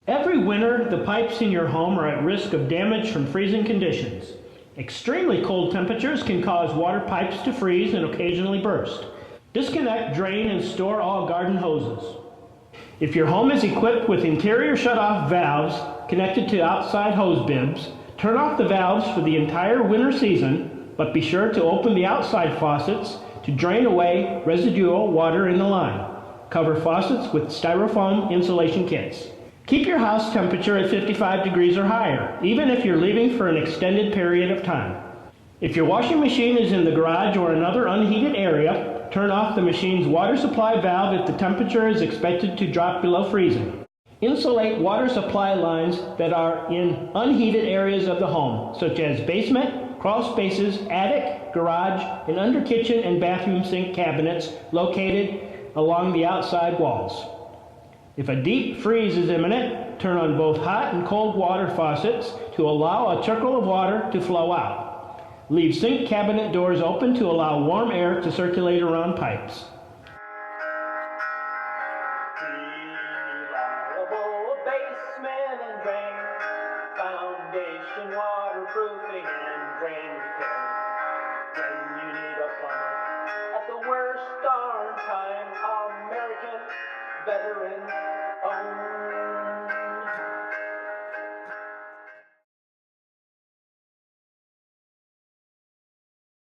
Every winter, the pipes in your home are at risk of damage from freezing conditions. Extremely cold temperatures can cause water pipes to freeze and occasionally burst. Disconnect, drain, and store all garden hoses. If your home is equipped with interior shutoff valves connected to outside hose bibs, turn off the valves for the entire winter season, but be sure to open the outside faucets to drain away residual water in the line. Cover faucets with styrofoam insulation kits. Keep your house temperature at 55 degrees or higher, even if you're leaving for an extended period of time. If your washing machine is in the garage or another unheated area, turn off the machine's water supply valve if the temperature is expected to drop below freezing. Insulate water supply lines that are in unheated areas of the home, such as basement, crawl spaces, attic, garage, and under kitchen and bathroom sink cabinets located along the outside walls. If a deep freeze is imminent, turn on both hot and cold water faucets to allow a trickle of water to flow out. Leave sink cabinet doors open to allow warm air to circulate around pipes. Reliable basement and drain, foundation waterproofing and drain repair. When you need a plumber at the worst darn time, American veteran owned